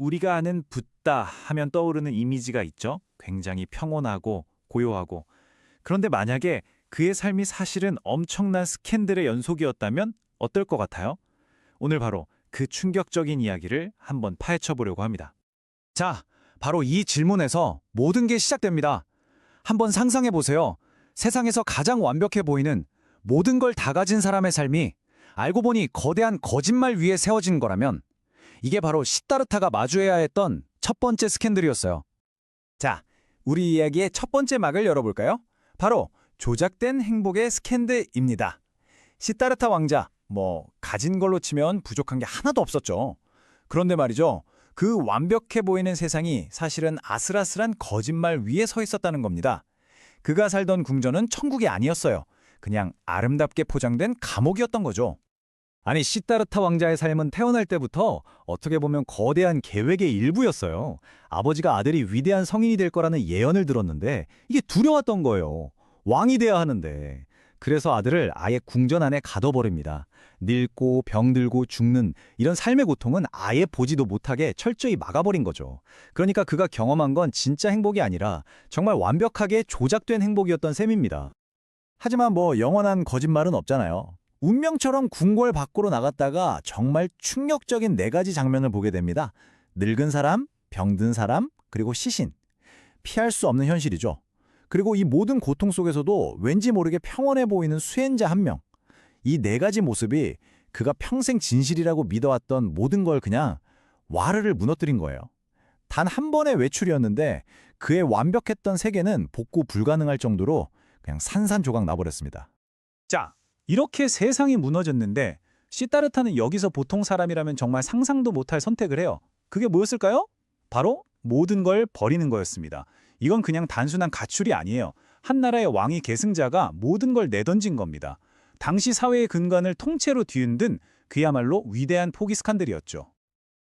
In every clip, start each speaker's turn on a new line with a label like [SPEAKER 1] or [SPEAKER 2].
[SPEAKER 1] 우리가 아는 붓다 하면 떠오르는 이미지가 있죠. 굉장히 평온하고 고요하고. 그런데 만약에 그의 삶이 사실은 엄청난 스캔들의 연속이었다면 어떨 것 같아요? 오늘 바로 그 충격적인 이야기를 한번 파헤쳐 보려고 합니다.
[SPEAKER 2] 자, 바로 이 질문에서 모든 게 시작됩니다. 한번 상상해 보세요. 세상에서 가장 완벽해 보이는 모든 걸 다 가진 사람의 삶이 알고 보니 거대한 거짓말 위에 세워진 거라면 이게 바로 시다르타가 마주해야 했던 첫 번째 스캔들이었어요.
[SPEAKER 3] 자, 우리 이야기의 첫 번째 막을 열어볼까요? 바로 조작된 행복의 스캔들입니다. 시다르타 왕자, 가진 걸로 치면 부족한 게 하나도 없었죠. 그런데 말이죠, 그 완벽해 보이는 세상이 사실은 아슬아슬한 거짓말 위에 서 있었다는 겁니다. 그가 살던 궁전은 천국이 아니었어요. 그냥 아름답게 포장된 감옥이었던 거죠.
[SPEAKER 2] 아니, 시다르타 왕자의 삶은 태어날 때부터 어떻게 보면 거대한 계획의 일부였어요. 아버지가 아들이 위대한 성인이 될 거라는 예언을 들었는데 이게 두려웠던 거예요. 왕이 돼야 하는데. 그래서 아들을 아예 궁전 안에 가둬버립니다. 늙고 병들고 죽는 이런 삶의 고통은 아예 보지도 못하게 철저히 막아버린 거죠. 그러니까 그가 경험한 건 진짜 행복이 아니라 정말 완벽하게 조작된 행복이었던 셈입니다.
[SPEAKER 3] 하지만 영원한 거짓말은 없잖아요. 운명처럼 궁궐 밖으로 나갔다가 정말 충격적인 4가지 장면을 보게 됩니다. 늙은 사람, 병든 사람, 그리고 시신. 피할 수 없는 현실이죠. 그리고 이 모든 고통 속에서도 왠지 모르게 평온해 보이는 수행자 한 명. 이 4가지 모습이 그가 평생 진실이라고 믿어왔던 모든 걸 그냥 와르르 무너뜨린 거예요. 단 한 번의 외출이었는데 그의 완벽했던 세계는 복구 불가능할 정도로 그냥 산산조각 나버렸습니다.
[SPEAKER 1] 자, 이렇게 세상이 무너졌는데 시다르타는 여기서 보통 사람이라면 정말 상상도 못할 선택을 해요. 그게 뭐였을까요? 바로 모든 걸 버리는 거였습니다. 이건 그냥 단순한 가출이 아니에요. 한 나라의 왕위 계승자가 모든 걸 내던진 겁니다. 당시 사회의 근간을 통째로 뒤흔든 그야말로 위대한 포기 스칸들이었죠.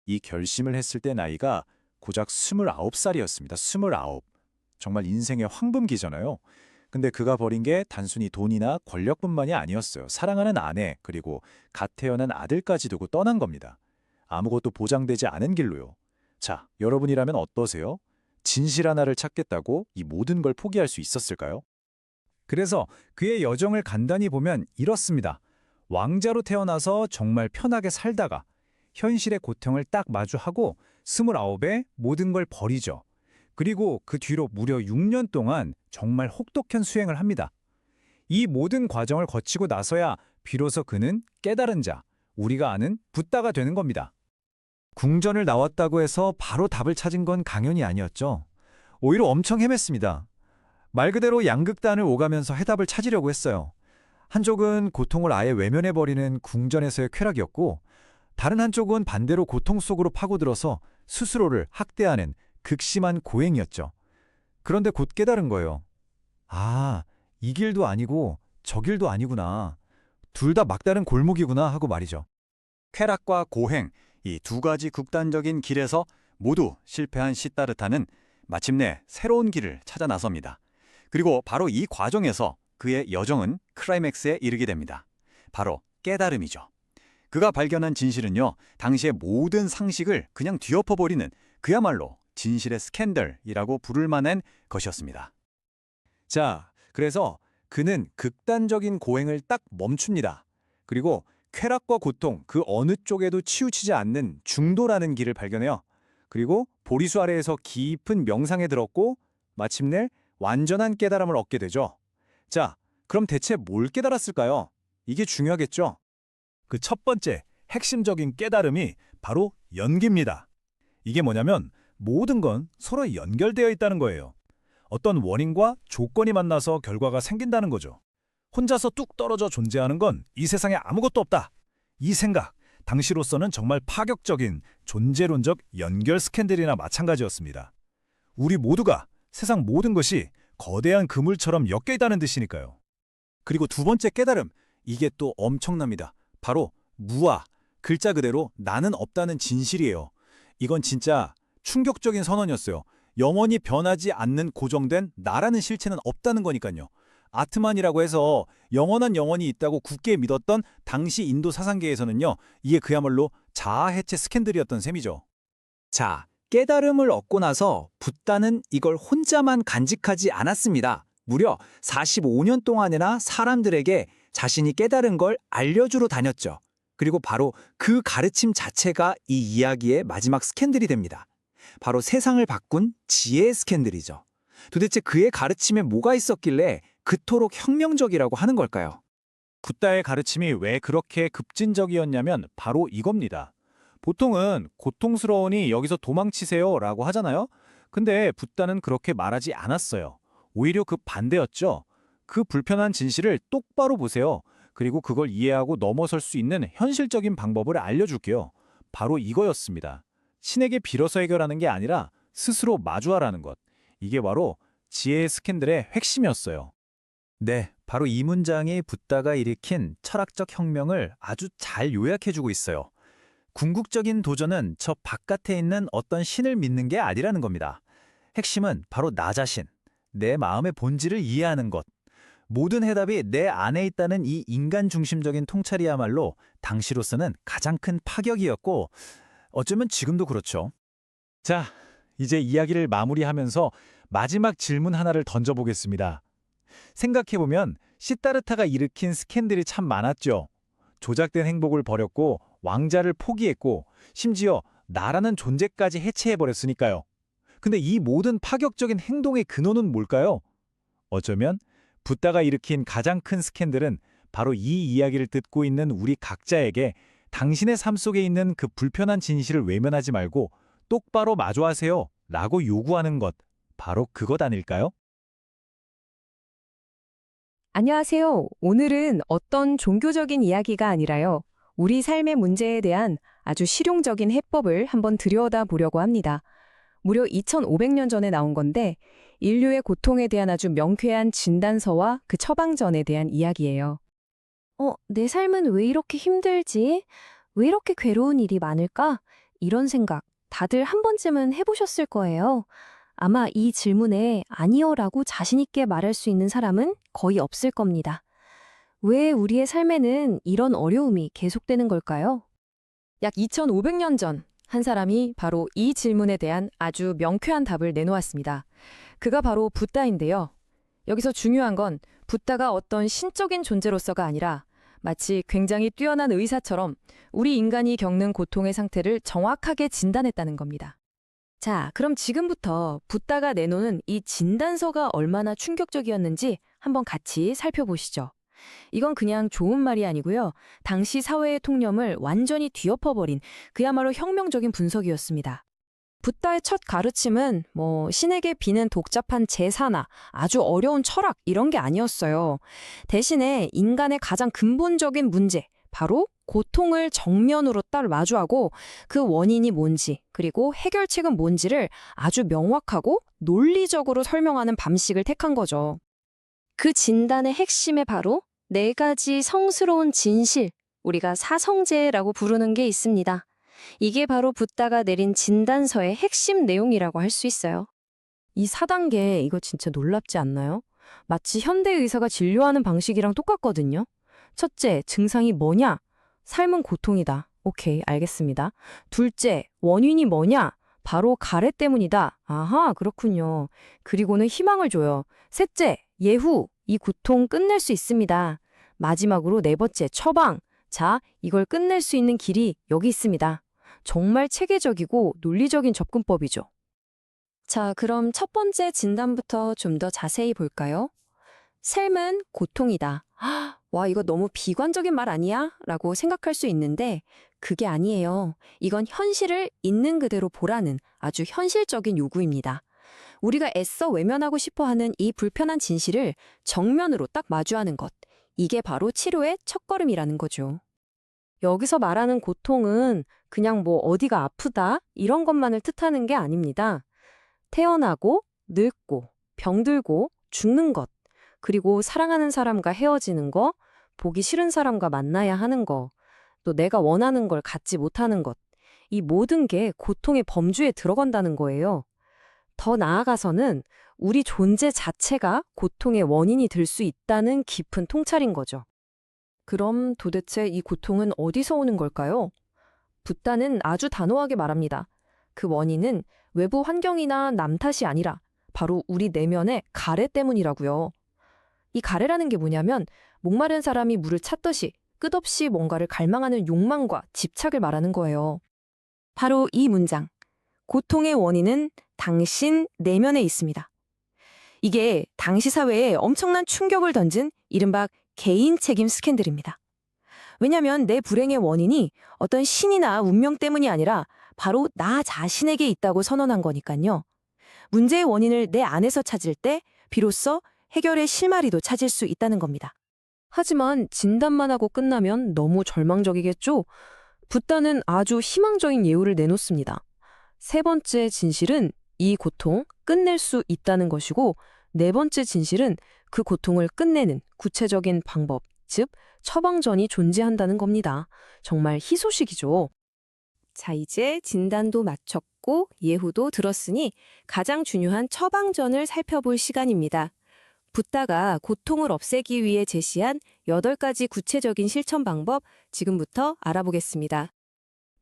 [SPEAKER 3] 이 결심을 했을 때 나이가 고작 29살이었습니다. 29. 정말 인생의 황금기잖아요. 근데 그가 버린 게 단순히 돈이나 권력뿐만이 아니었어요. 사랑하는 아내, 그리고 갓 태어난 아들까지 두고 떠난 겁니다. 아무것도 보장되지 않은 길로요. 자, 여러분이라면 어떠세요? 진실 하나를 찾겠다고 이 모든 걸 포기할 수 있었을까요?
[SPEAKER 2] 그래서 그의 여정을 간단히 보면 이렇습니다. 왕자로 태어나서 정말 편하게 살다가 현실의 고통을 딱 마주하고 29에 모든 걸 버리죠. 그리고 그 뒤로 무려 6년 동안 정말 혹독한 수행을 합니다. 이 모든 과정을 거치고 나서야 비로소 그는 깨달은 자, 우리가 아는 붓다가 되는 겁니다. 궁전을 나왔다고 해서 바로 답을 찾은 건 당연히 아니었죠. 오히려 엄청 헤맸습니다. 말 그대로 양극단을 오가면서 해답을 찾으려고 했어요. 한쪽은 고통을 아예 외면해버리는 궁전에서의 쾌락이었고 다른 한쪽은 반대로 고통 속으로 파고들어서 스스로를 학대하는 극심한 고행이었죠. 그런데 곧 깨달은 거예요. 아, 이 길도 아니고 저 길도 아니구나. 둘 다 막다른 골목이구나 하고 말이죠.
[SPEAKER 3] 쾌락과 고행, 이 2가지 극단적인 길에서 모두 실패한 시다르타는 마침내 새로운 길을 찾아 나섭니다. 그리고 바로 이 과정에서 그의 여정은 클라이맥스에 이르게 됩니다. 바로 깨달음이죠. 그가 발견한 진실은요, 당시의 모든 상식을 그냥 뒤엎어버리는 그야말로 진실의 스캔들이라고 부를 만한 것이었습니다.
[SPEAKER 2] 자, 그래서 그는 극단적인 고행을 딱 멈춥니다. 그리고 쾌락과 고통 그 어느 쪽에도 치우치지 않는 중도라는 길을 발견해요. 그리고 보리수 아래에서 깊은 명상에 들었고 마침내 완전한 깨달음을 얻게 되죠. 자, 그럼 대체 뭘 깨달았을까요? 이게 중요하겠죠?
[SPEAKER 3] 그 첫 번째 핵심적인 깨달음이 바로 연기입니다. 이게 뭐냐면 모든 건 서로 연결되어 있다는 거예요. 어떤 원인과 조건이 만나서 결과가 생긴다는 거죠. 혼자서 뚝 떨어져 존재하는 건 이 세상에 아무것도 없다. 이 생각, 당시로서는 정말 파격적인 존재론적 연결 스캔들이나 마찬가지였습니다. 우리 모두가 세상 모든 것이 거대한 그물처럼 엮여 있다는 뜻이니까요. 그리고 2번째 깨달음, 이게 또 엄청납니다. 바로 무아, 글자 그대로 나는 없다는 진실이에요. 이건 진짜 충격적인 선언이었어요. 영원히 변하지 않는 고정된 나라는 실체는 없다는 거니까요. 아트만이라고 해서 영원한 영혼이 있다고 굳게 믿었던 당시 인도 사상계에서는요, 이게 그야말로 자아해체 스캔들이었던 셈이죠.
[SPEAKER 2] 자, 깨달음을 얻고 나서 붓다는 이걸 혼자만 간직하지 않았습니다. 무려 45년 동안이나 사람들에게 자신이 깨달은 걸 알려주러 다녔죠. 그리고 바로 그 가르침 자체가 이 이야기의 마지막 스캔들이 됩니다. 바로 세상을 바꾼 지혜의 스캔들이죠. 도대체 그의 가르침에 뭐가 있었길래 그토록 혁명적이라고 하는 걸까요?
[SPEAKER 1] 붓다의 가르침이 왜 그렇게 급진적이었냐면 바로 이겁니다. 보통은 고통스러우니 여기서 도망치세요 라고 하잖아요. 근데 붓다는 그렇게 말하지 않았어요. 오히려 그 반대였죠. 그 불편한 진실을 똑바로 보세요. 그리고 그걸 이해하고 넘어설 수 있는 현실적인 방법을 알려줄게요. 바로 이거였습니다. 신에게 빌어서 해결하는 게 아니라 스스로 마주하라는 것. 이게 바로 지혜의 스캔들의 핵심이었어요.
[SPEAKER 2] 네, 바로 이 문장이 붓다가 일으킨 철학적 혁명을 아주 잘 요약해주고 있어요. 궁극적인 도전은 저 바깥에 있는 어떤 신을 믿는 게 아니라는 겁니다. 핵심은 바로 나 자신, 내 마음의 본질을 이해하는 것. 모든 해답이 내 안에 있다는 이 인간 중심적인 통찰이야말로 당시로서는 가장 큰 파격이었고 어쩌면 지금도 그렇죠.
[SPEAKER 1] 자, 이제 이야기를 마무리하면서 마지막 질문 하나를 던져보겠습니다. 생각해보면 시다르타가 일으킨 스캔들이 참 많았죠. 조작된 행복을 버렸고 왕자를 포기했고 심지어 나라는 존재까지 해체해버렸으니까요. 근데 이 모든 파격적인 행동의 근원은 뭘까요? 어쩌면 붓다가 일으킨 가장 큰 스캔들은 바로 이 이야기를 듣고 있는 우리 각자에게 당신의 삶 속에 있는 그 불편한 진실을 외면하지 말고 똑바로 마주하세요 라고 요구하는 것, 바로 그것 아닐까요?
[SPEAKER 4] 안녕하세요. 오늘은 어떤 종교적인 이야기가 아니라요. 우리 삶의 문제에 대한 아주 실용적인 해법을 한번 들여다보려고 합니다. 무려 2500년 전에 나온 건데 인류의 고통에 대한 아주 명쾌한 진단서와 그 처방전에 대한 이야기예요. 내 삶은 왜 이렇게 힘들지? 왜 이렇게 괴로운 일이 많을까? 이런 생각 다들 한 번쯤은 해보셨을 거예요. 아마 이 질문에 아니요라고 자신 있게 말할 수 있는 사람은 거의 없을 겁니다. 왜 우리의 삶에는 이런 어려움이 계속되는 걸까요? 약 2500년 전 한 사람이 바로 이 질문에 대한 아주 명쾌한 답을 내놓았습니다. 그가 바로 붓다인데요. 여기서 중요한 건 붓다가 어떤 신적인 존재로서가 아니라 마치 굉장히 뛰어난 의사처럼 우리 인간이 겪는 고통의 상태를 정확하게 진단했다는 겁니다. 자, 그럼 지금부터 붓다가 내놓은 이 진단서가 얼마나 충격적이었는지 한번 같이 살펴보시죠. 이건 그냥 좋은 말이 아니고요. 당시 사회의 통념을 완전히 뒤엎어버린 그야말로 혁명적인 분석이었습니다. 붓다의 첫 가르침은 신에게 비는 독잡한 제사나 아주 어려운 철학 이런 게 아니었어요. 대신에 인간의 가장 근본적인 문제, 바로 고통을 정면으로 딱 마주하고 그 원인이 뭔지 그리고 해결책은 뭔지를 아주 명확하고 논리적으로 설명하는 방식을 택한 거죠. 그 진단의 핵심에 바로 4가지 성스러운 진실, 우리가 사성제라고 부르는 게 있습니다. 이게 바로 붓다가 내린 진단서의 핵심 내용이라고 할 수 있어요. 이 4단계 이거 진짜 놀랍지 않나요? 마치 현대 의사가 진료하는 방식이랑 똑같거든요. 첫째, 증상이 뭐냐? 삶은 고통이다. 오케이, 알겠습니다. 둘째, 원인이 뭐냐? 바로 가래 때문이다. 아하, 그렇군요. 그리고는 희망을 줘요. 셋째, 예후. 이 고통 끝낼 수 있습니다. 마지막으로 4번째, 처방. 자, 이걸 끝낼 수 있는 길이 여기 있습니다. 정말 체계적이고 논리적인 접근법이죠. 자, 그럼 첫 번째 진단부터 좀 더 자세히 볼까요? 삶은 고통이다. 와, 이거 너무 비관적인 말 아니야? 라고 생각할 수 있는데 그게 아니에요. 이건 현실을 있는 그대로 보라는 아주 현실적인 요구입니다. 우리가 애써 외면하고 싶어하는 이 불편한 진실을 정면으로 딱 마주하는 것. 이게 바로 치료의 첫걸음이라는 거죠. 여기서 말하는 고통은 그냥 어디가 아프다 이런 것만을 뜻하는 게 아닙니다. 태어나고 늙고 병들고 죽는 것, 그리고 사랑하는 사람과 헤어지는 거, 보기 싫은 사람과 만나야 하는 거, 또 내가 원하는 걸 갖지 못하는 것, 이 모든 게 고통의 범주에 들어간다는 거예요. 더 나아가서는 우리 존재 자체가 고통의 원인이 될 수 있다는 깊은 통찰인 거죠. 그럼 도대체 이 고통은 어디서 오는 걸까요? 붓다는 아주 단호하게 말합니다. 그 원인은 외부 환경이나 남 탓이 아니라 바로 우리 내면의 가래 때문이라고요. 이 가래라는 게 뭐냐면 목마른 사람이 물을 찾듯이 끝없이 뭔가를 갈망하는 욕망과 집착을 말하는 거예요. 바로 이 문장. 고통의 원인은 당신 내면에 있습니다. 이게 당시 사회에 엄청난 충격을 던진 이른바 개인 책임 스캔들입니다. 왜냐하면 내 불행의 원인이 어떤 신이나 운명 때문이 아니라 바로 나 자신에게 있다고 선언한 거니까요. 문제의 원인을 내 안에서 찾을 때 비로소 해결의 실마리도 찾을 수 있다는 겁니다. 하지만 진단만 하고 끝나면 너무 절망적이겠죠? 붓다는 아주 희망적인 예우를 내놓습니다. 세 번째 진실은 이 고통 끝낼 수 있다는 것이고, 네 번째 진실은 그 고통을 끝내는 구체적인 방법, 즉 처방전이 존재한다는 겁니다. 정말 희소식이죠. 자, 이제 진단도 마쳤고 예후도 들었으니 가장 중요한 처방전을 살펴볼 시간입니다. 붓다가 고통을 없애기 위해 제시한 8가지 구체적인 실천 방법 지금부터 알아보겠습니다.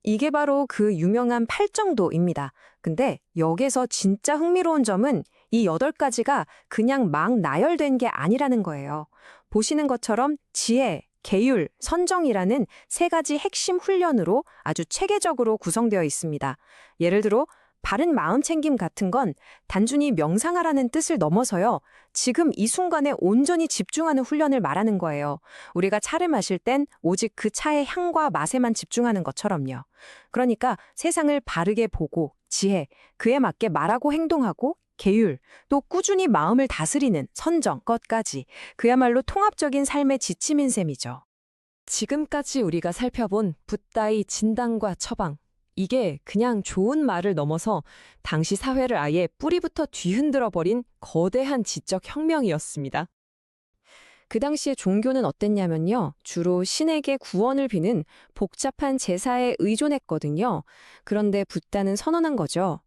[SPEAKER 4] 이게 바로 그 유명한 팔정도입니다. 근데 여기서 진짜 흥미로운 점은 이 8가지가 그냥 막 나열된 게 아니라는 거예요. 보시는 것처럼 지혜, 계율, 선정이라는 3가지 핵심 훈련으로 아주 체계적으로 구성되어 있습니다. 예를 들어 바른 마음 챙김 같은 건 단순히 명상하라는 뜻을 넘어서요. 지금 이 순간에 온전히 집중하는 훈련을 말하는 거예요. 우리가 차를 마실 땐 오직 그 차의 향과 맛에만 집중하는 것처럼요. 그러니까 세상을 바르게 보고 지혜, 그에 맞게 말하고 행동하고 계율, 또 꾸준히 마음을 다스리는 선정 것까지 그야말로 통합적인 삶의 지침인 셈이죠. 지금까지 우리가 살펴본 붓다의 진단과 처방, 이게 그냥 좋은 말을 넘어서 당시 사회를 아예 뿌리부터 뒤흔들어 버린 거대한 지적 혁명이었습니다. 그 당시에 종교는 어땠냐면요. 주로 신에게 구원을 비는 복잡한 제사에 의존했거든요. 그런데 붓다는 선언한 거죠.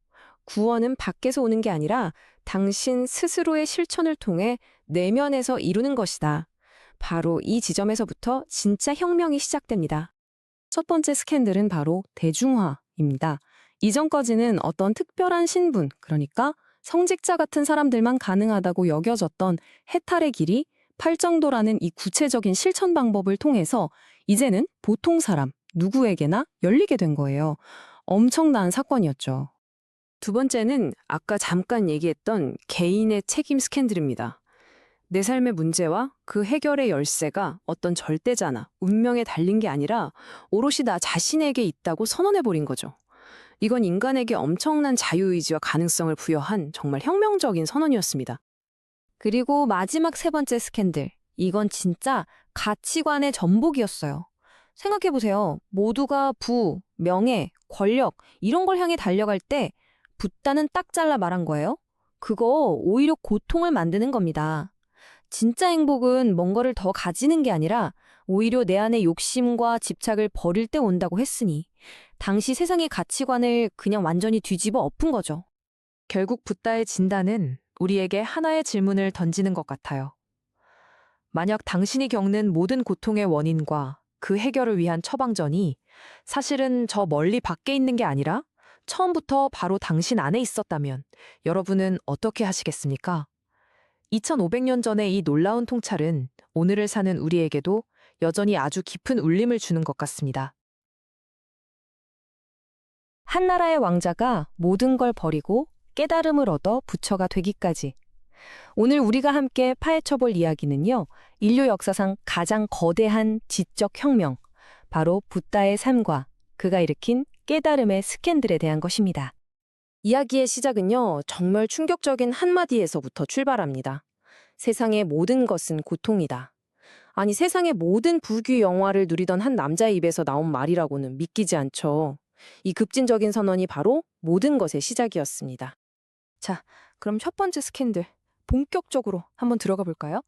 [SPEAKER 4] 구원은 밖에서 오는 게 아니라 당신 스스로의 실천을 통해 내면에서 이루는 것이다. 바로 이 지점에서부터 진짜 혁명이 시작됩니다. 첫 번째 스캔들은 바로 대중화입니다. 이전까지는 어떤 특별한 신분, 그러니까 성직자 같은 사람들만 가능하다고 여겨졌던 해탈의 길이 팔정도라는 이 구체적인 실천 방법을 통해서 이제는 보통 사람, 누구에게나 열리게 된 거예요. 엄청난 사건이었죠. 두 번째는 아까 잠깐 얘기했던 개인의 책임 스캔들입니다. 내 삶의 문제와 그 해결의 열쇠가 어떤 절대자나 운명에 달린 게 아니라 오롯이 나 자신에게 있다고 선언해버린 거죠. 이건 인간에게 엄청난 자유의지와 가능성을 부여한 정말 혁명적인 선언이었습니다. 그리고 마지막 세 번째 스캔들. 이건 진짜 가치관의 전복이었어요. 생각해보세요. 모두가 부, 명예, 권력 이런 걸 향해 달려갈 때 붓다는 딱 잘라 말한 거예요. 그거 오히려 고통을 만드는 겁니다. 진짜 행복은 뭔가를 더 가지는 게 아니라 오히려 내 안의 욕심과 집착을 버릴 때 온다고 했으니 당시 세상의 가치관을 그냥 완전히 뒤집어 엎은 거죠. 결국 붓다의 진단은 우리에게 하나의 질문을 던지는 것 같아요. 만약 당신이 겪는 모든 고통의 원인과 그 해결을 위한 처방전이 사실은 저 멀리 밖에 있는 게 아니라 처음부터 바로 당신 안에 있었다면 여러분은 어떻게 하시겠습니까? 2500년 전의 이 놀라운 통찰은 오늘을 사는 우리에게도 여전히 아주 깊은 울림을 주는 것 같습니다. 한 나라의 왕자가 모든 걸 버리고 깨달음을 얻어 부처가 되기까지. 오늘 우리가 함께 파헤쳐볼 이야기는요. 인류 역사상 가장 거대한 지적 혁명, 바로 붓다의 삶과 그가 일으킨 깨달음의 스캔들에 대한 것입니다. 이야기의 시작은요. 정말 충격적인 한마디에서부터 출발합니다. 세상의 모든 것은 고통이다. 아니 세상의 모든 불교 영화를 누리던 한 남자의 입에서 나온 말이라고는 믿기지 않죠. 이 급진적인 선언이 바로 모든 것의 시작이었습니다. 자, 그럼 첫 번째 스캔들 본격적으로 한번 들어가 볼까요?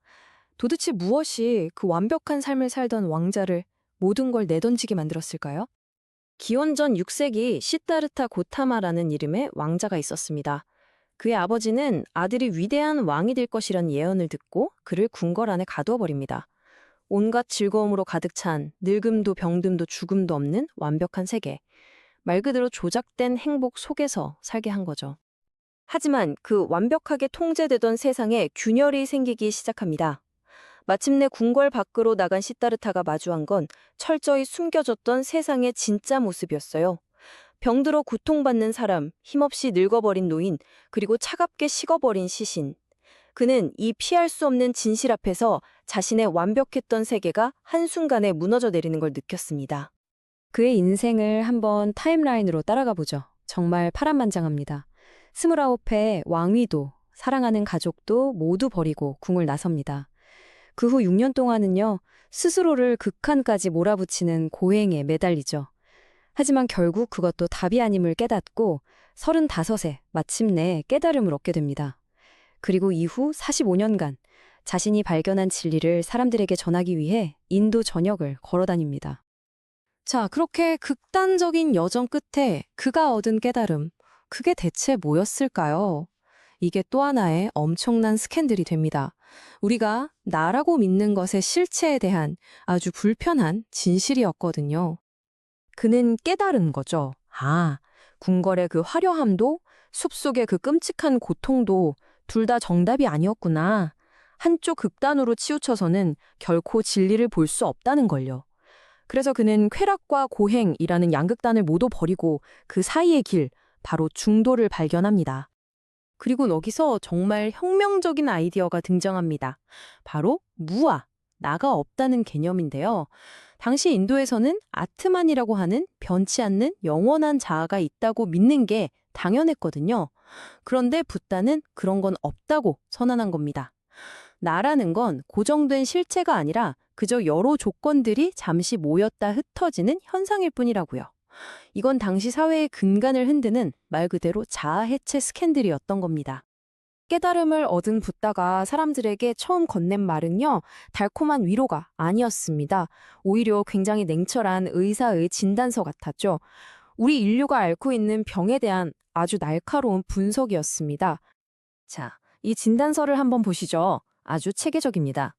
[SPEAKER 4] 도대체 무엇이 그 완벽한 삶을 살던 왕자를 모든 걸 내던지게 만들었을까요? 기원전 6세기 시다르타 고타마라는 이름의 왕자가 있었습니다. 그의 아버지는 아들이 위대한 왕이 될 것이란 예언을 듣고 그를 궁궐 안에 가두어 버립니다. 온갖 즐거움으로 가득 찬 늙음도 병듦도 죽음도 없는 완벽한 세계. 말 그대로 조작된 행복 속에서 살게 한 거죠. 하지만 그 완벽하게 통제되던 세상에 균열이 생기기 시작합니다. 마침내 궁궐 밖으로 나간 시다르타가 마주한 건 철저히 숨겨졌던 세상의 진짜 모습이었어요. 병들어 고통받는 사람, 힘없이 늙어버린 노인, 그리고 차갑게 식어버린 시신. 그는 이 피할 수 없는 진실 앞에서 자신의 완벽했던 세계가 한순간에 무너져 내리는 걸 느꼈습니다. 그의 인생을 한번 타임라인으로 따라가 보죠. 정말 파란만장합니다. 29회 왕위도, 사랑하는 가족도 모두 버리고 궁을 나섭니다. 그 후 6년 동안은요, 스스로를 극한까지 몰아붙이는 고행에 매달리죠. 하지만 결국 그것도 답이 아님을 깨닫고 35에 마침내 깨달음을 얻게 됩니다. 그리고 이후 45년간 자신이 발견한 진리를 사람들에게 전하기 위해 인도 전역을 걸어다닙니다. 자, 그렇게 극단적인 여정 끝에 그가 얻은 깨달음, 그게 대체 뭐였을까요? 이게 또 하나의 엄청난 스캔들이 됩니다. 우리가 나라고 믿는 것의 실체에 대한 아주 불편한 진실이었거든요. 그는 깨달은 거죠. 아, 궁궐의 그 화려함도 숲속의 그 끔찍한 고통도 둘 다 정답이 아니었구나. 한쪽 극단으로 치우쳐서는 결코 진리를 볼 수 없다는 걸요. 그래서 그는 쾌락과 고행이라는 양극단을 모두 버리고 그 사이의 길, 바로 중도를 발견합니다. 그리고 여기서 정말 혁명적인 아이디어가 등장합니다. 바로 무아, 나가 없다는 개념인데요. 당시 인도에서는 아트만이라고 하는 변치 않는 영원한 자아가 있다고 믿는 게 당연했거든요. 그런데 붓다는 그런 건 없다고 선언한 겁니다. 나라는 건 고정된 실체가 아니라 그저 여러 조건들이 잠시 모였다 흩어지는 현상일 뿐이라고요. 이건 당시 사회의 근간을 흔드는 말 그대로 자아 해체 스캔들이었던 겁니다. 깨달음을 얻은 붓다가 사람들에게 처음 건넨 말은요, 달콤한 위로가 아니었습니다. 오히려 굉장히 냉철한 의사의 진단서 같았죠. 우리 인류가 앓고 있는 병에 대한 아주 날카로운 분석이었습니다. 자, 이 진단서를 한번 보시죠. 아주 체계적입니다.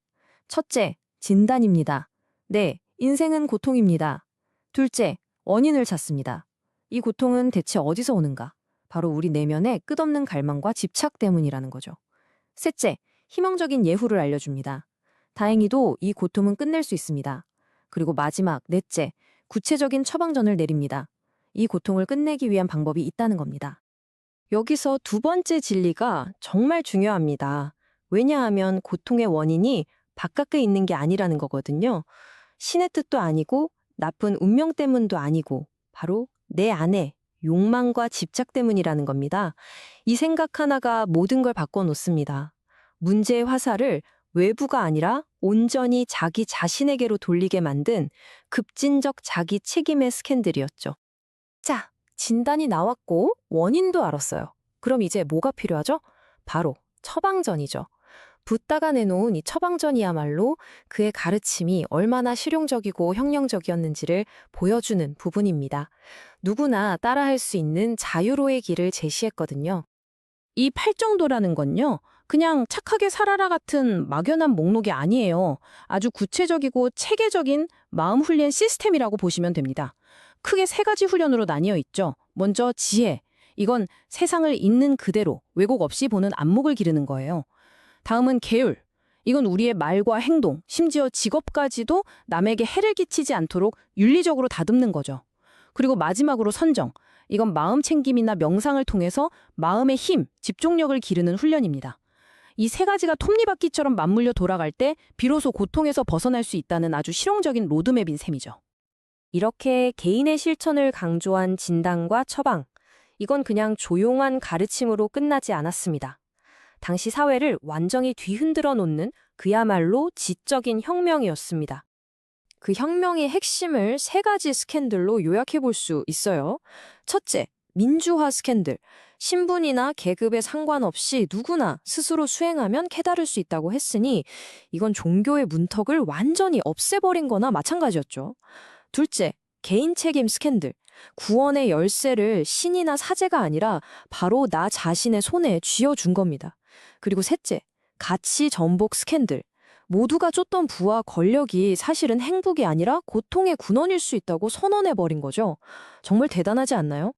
[SPEAKER 4] 첫째, 진단입니다. 네, 인생은 고통입니다. 둘째, 원인을 찾습니다. 이 고통은 대체 어디서 오는가? 바로 우리 내면의 끝없는 갈망과 집착 때문이라는 거죠. 셋째, 희망적인 예후를 알려줍니다. 다행히도 이 고통은 끝낼 수 있습니다. 그리고 마지막, 넷째, 구체적인 처방전을 내립니다. 이 고통을 끝내기 위한 방법이 있다는 겁니다. 여기서 두 번째 진리가 정말 중요합니다. 왜냐하면 고통의 원인이 바깥에 있는 게 아니라는 거거든요. 신의 뜻도 아니고 나쁜 운명 때문도 아니고 바로 내 안에 욕망과 집착 때문이라는 겁니다. 이 생각 하나가 모든 걸 바꿔놓습니다. 문제의 화살을 외부가 아니라 온전히 자기 자신에게로 돌리게 만든 급진적 자기 책임의 스캔들이었죠. 자, 진단이 나왔고 원인도 알았어요. 그럼 이제 뭐가 필요하죠? 바로 처방전이죠. 붓다가 내놓은 이 처방전이야말로 그의 가르침이 얼마나 실용적이고 혁명적이었는지를 보여주는 부분입니다. 누구나 따라할 수 있는 자유로의 길을 제시했거든요. 이 팔정도라는 건요, 그냥 착하게 살아라 같은 막연한 목록이 아니에요. 아주 구체적이고 체계적인 마음 훈련 시스템이라고 보시면 됩니다. 크게 세 가지 훈련으로 나뉘어 있죠. 먼저 지혜. 이건 세상을 있는 그대로 왜곡 없이 보는 안목을 기르는 거예요. 다음은 계율. 이건 우리의 말과 행동, 심지어 직업까지도 남에게 해를 끼치지 않도록 윤리적으로 다듬는 거죠. 그리고 마지막으로 선정. 이건 마음 챙김이나 명상을 통해서 마음의 힘, 집중력을 기르는 훈련입니다. 이 세 가지가 톱니바퀴처럼 맞물려 돌아갈 때 비로소 고통에서 벗어날 수 있다는 아주 실용적인 로드맵인 셈이죠. 이렇게 개인의 실천을 강조한 진단과 처방. 이건 그냥 조용한 가르침으로 끝나지 않았습니다. 당시 사회를 완전히 뒤흔들어 놓는 그야말로 지적인 혁명이었습니다. 그 혁명의 핵심을 세 가지 스캔들로 요약해 볼 수 있어요. 첫째, 민주화 스캔들. 신분이나 계급에 상관없이 누구나 스스로 수행하면 깨달을 수 있다고 했으니 이건 종교의 문턱을 완전히 없애버린 거나 마찬가지였죠. 둘째, 개인 책임 스캔들. 구원의 열쇠를 신이나 사제가 아니라 바로 나 자신의 손에 쥐어준 겁니다. 그리고 셋째, 가치 전복 스캔들. 모두가 쫓던 부와 권력이 사실은 행복이 아니라 고통의 군원일 수 있다고 선언해버린 거죠. 정말 대단하지 않나요?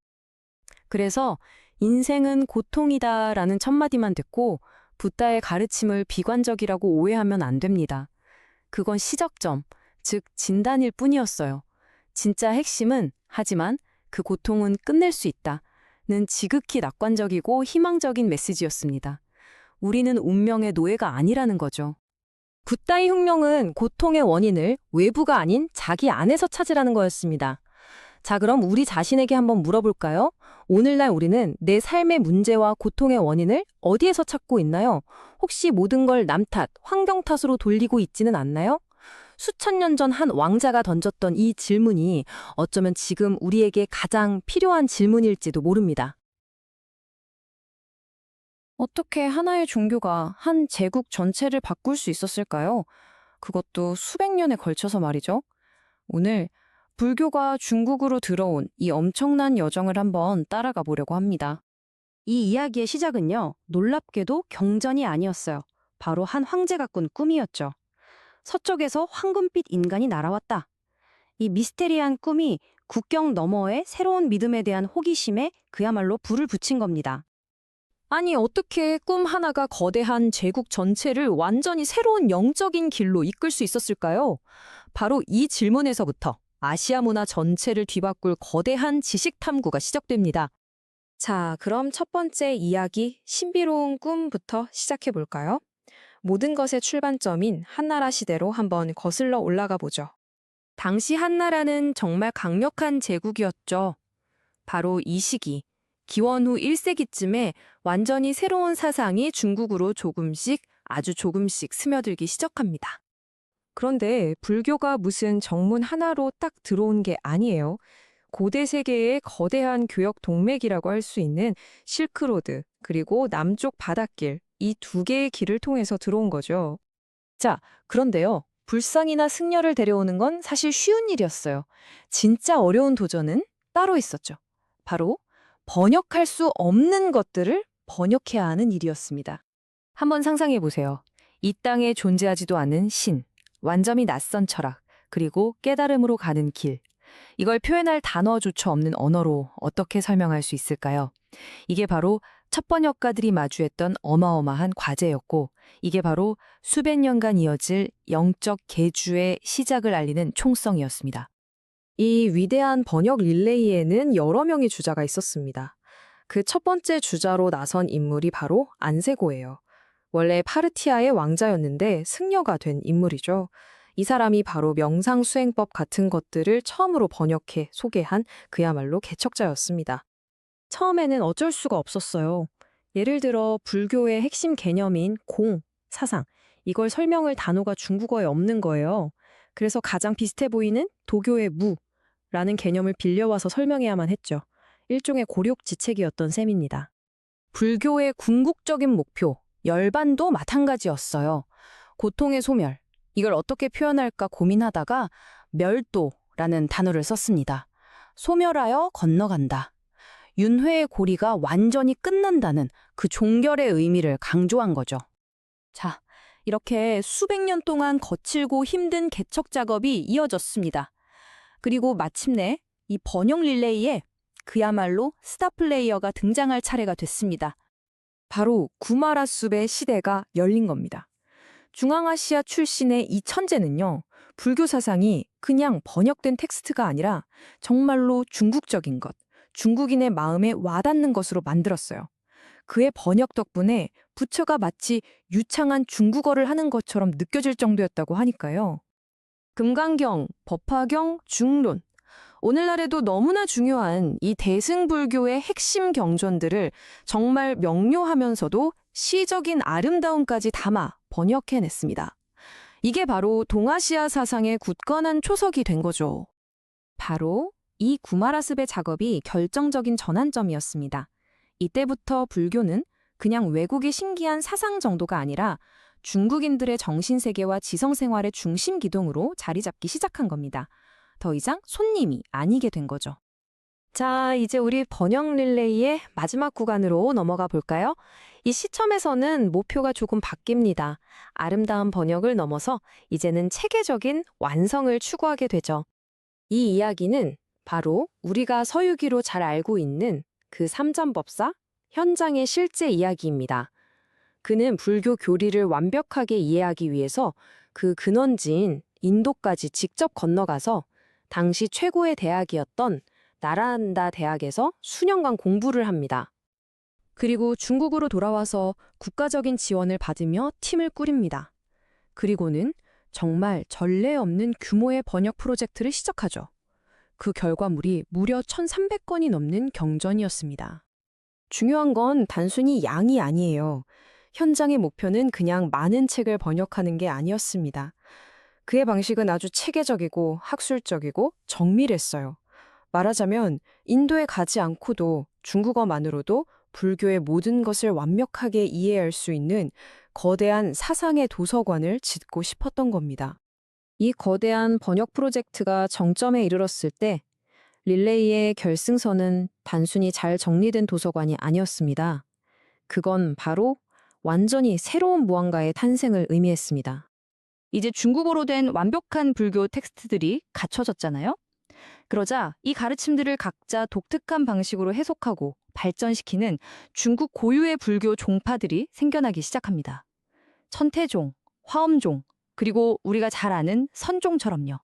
[SPEAKER 4] 그래서 인생은 고통이다라는 첫마디만 듣고 붓다의 가르침을 비관적이라고 오해하면 안 됩니다. 그건 시작점, 즉 진단일 뿐이었어요. 진짜 핵심은 하지만 그 고통은 끝낼 수 있다는 지극히 낙관적이고 희망적인 메시지였습니다. 우리는 운명의 노예가 아니라는 거죠. 붓다의 혁명은 고통의 원인을 외부가 아닌 자기 안에서 찾으라는 거였습니다. 자, 그럼 우리 자신에게 한번 물어볼까요? 오늘날 우리는 내 삶의 문제와 고통의 원인을 어디에서 찾고 있나요? 혹시 모든 걸 남 탓, 환경 탓으로 돌리고 있지는 않나요? 수천 년 전 한 왕자가 던졌던 이 질문이 어쩌면 지금 우리에게 가장 필요한 질문일지도 모릅니다. 어떻게 하나의 종교가 한 제국 전체를 바꿀 수 있었을까요? 그것도 수백 년에 걸쳐서 말이죠. 오늘 불교가 중국으로 들어온 이 엄청난 여정을 한번 따라가 보려고 합니다. 이 이야기의 시작은요, 놀랍게도 경전이 아니었어요. 바로 한 황제가 꾼 꿈이었죠. 서쪽에서 황금빛 인간이 날아왔다. 이 미스테리한 꿈이 국경 너머의 새로운 믿음에 대한 호기심에 그야말로 불을 붙인 겁니다. 아니, 어떻게 꿈 하나가 거대한 제국 전체를 완전히 새로운 영적인 길로 이끌 수 있었을까요? 바로 이 질문에서부터 아시아 문화 전체를 뒤바꿀 거대한 지식 탐구가 시작됩니다. 자, 그럼 첫 번째 이야기, 신비로운 꿈부터 시작해 볼까요? 모든 것의 출발점인 한나라 시대로 한번 거슬러 올라가 보죠. 당시 한나라는 정말 강력한 제국이었죠. 바로 이 시기, 기원 후 1세기쯤에 완전히 새로운 사상이 중국으로 아주 조금씩 스며들기 시작합니다. 그런데 불교가 무슨 정문 하나로 딱 들어온 게 아니에요. 고대 세계의 거대한 교역 동맥이라고 할 수 있는 실크로드, 그리고 남쪽 바닷길, 이 두 개의 길을 통해서 들어온 거죠. 자, 그런데요. 불상이나 승려를 데려오는 건 사실 쉬운 일이었어요. 진짜 어려운 도전은 따로 있었죠. 바로 번역할 수 없는 것들을 번역해야 하는 일이었습니다. 한번 상상해 보세요. 이 땅에 존재하지도 않은 신, 완전히 낯선 철학, 그리고 깨달음으로 가는 길. 이걸 표현할 단어조차 없는 언어로 어떻게 설명할 수 있을까요? 이게 바로 첫 번역가들이 마주했던 어마어마한 과제였고, 이게 바로 수백 년간 이어질 영적 계주의 시작을 알리는 총성이었습니다. 이 위대한 번역 릴레이에는 여러 명의 주자가 있었습니다. 그 첫 번째 주자로 나선 인물이 바로 안세고예요. 원래 파르티아의 왕자였는데 승려가 된 인물이죠. 이 사람이 바로 명상수행법 같은 것들을 처음으로 번역해 소개한 그야말로 개척자였습니다. 처음에는 어쩔 수가 없었어요. 예를 들어 불교의 핵심 개념인 공, 사상, 이걸 설명할 단어가 중국어에 없는 거예요. 그래서 가장 비슷해 보이는 도교의 무라는 개념을 빌려와서 설명해야만 했죠. 일종의 고력지책이었던 셈입니다. 불교의 궁극적인 목표, 열반도 마찬가지였어요. 고통의 소멸, 이걸 어떻게 표현할까 고민하다가 멸도라는 단어를 썼습니다. 소멸하여 건너간다. 윤회의 고리가 완전히 끝난다는 그 종결의 의미를 강조한 거죠. 자, 이렇게 수백 년 동안 거칠고 힘든 개척 작업이 이어졌습니다. 그리고 마침내 이 번역 릴레이에 그야말로 스타 플레이어가 등장할 차례가 됐습니다. 바로 구마라숲의 시대가 열린 겁니다. 중앙아시아 출신의 이 천재는요, 불교 사상이 그냥 번역된 텍스트가 아니라 정말로 중국적인 것, 중국인의 마음에 와닿는 것으로 만들었어요. 그의 번역 덕분에 부처가 마치 유창한 중국어를 하는 것처럼 느껴질 정도였다고 하니까요. 금강경, 법화경, 중론. 오늘날에도 너무나 중요한 이 대승불교의 핵심 경전들을 정말 명료하면서도 시적인 아름다움까지 담아 번역해냈습니다. 이게 바로 동아시아 사상의 굳건한 초석이 된 거죠. 바로 이 구마라습의 작업이 결정적인 전환점이었습니다. 이때부터 불교는 그냥 외국의 신기한 사상 정도가 아니라 중국인들의 정신세계와 지성생활의 중심 기둥으로 자리 잡기 시작한 겁니다. 더 이상 손님이 아니게 된 거죠. 자, 이제 우리 번역 릴레이의 마지막 구간으로 넘어가 볼까요? 이 시점에서는 목표가 조금 바뀝니다. 아름다운 번역을 넘어서 이제는 체계적인 완성을 추구하게 되죠. 이 이야기는 바로 우리가 서유기로 잘 알고 있는 그 삼전법사 현장의 실제 이야기입니다. 그는 불교 교리를 완벽하게 이해하기 위해서 그 근원지인 인도까지 직접 건너가서 당시 최고의 대학이었던 나란다 대학에서 수년간 공부를 합니다. 그리고 중국으로 돌아와서 국가적인 지원을 받으며 팀을 꾸립니다. 그리고는 정말 전례 없는 규모의 번역 프로젝트를 시작하죠. 그 결과물이 무려 1,300건이 넘는 경전이었습니다. 중요한 건 단순히 양이 아니에요. 현장의 목표는 그냥 많은 책을 번역하는 게 아니었습니다. 그의 방식은 아주 체계적이고 학술적이고 정밀했어요. 말하자면 인도에 가지 않고도 중국어만으로도 불교의 모든 것을 완벽하게 이해할 수 있는 거대한 사상의 도서관을 짓고 싶었던 겁니다. 이 거대한 번역 프로젝트가 정점에 이르렀을 때 릴레이의 결승선은 단순히 잘 정리된 도서관이 아니었습니다. 그건 바로 완전히 새로운 무언가의 탄생을 의미했습니다.
[SPEAKER 5] 이제 중국어로 된 완벽한 불교 텍스트들이 갖춰졌잖아요. 그러자 이 가르침들을 각자 독특한 방식으로 해석하고 발전시키는 중국 고유의 불교 종파들이 생겨나기 시작합니다. 천태종, 화엄종, 그리고 우리가 잘 아는 선종처럼요.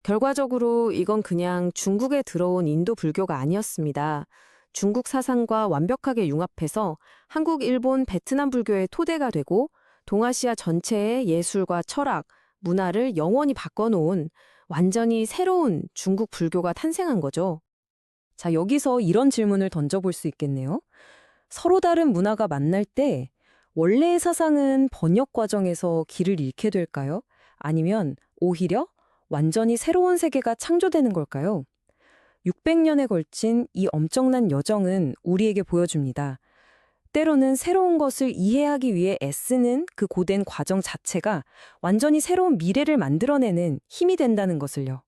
[SPEAKER 4] 결과적으로 이건 그냥 중국에 들어온 인도 불교가 아니었습니다. 중국 사상과 완벽하게 융합해서 한국, 일본, 베트남 불교의 토대가 되고 동아시아 전체의 예술과 철학, 문화를 영원히 바꿔놓은 완전히 새로운 중국 불교가 탄생한 거죠. 자, 여기서 이런 질문을 던져볼 수 있겠네요. 서로 다른 문화가 만날 때 원래의 사상은 번역 과정에서 길을 잃게 될까요? 아니면 오히려 완전히 새로운 세계가 창조되는 걸까요? 600년에 걸친 이 엄청난 여정은 우리에게 보여줍니다. 때로는 새로운 것을 이해하기 위해 애쓰는 그 고된 과정 자체가 완전히 새로운 미래를 만들어내는 힘이 된다는 것을요.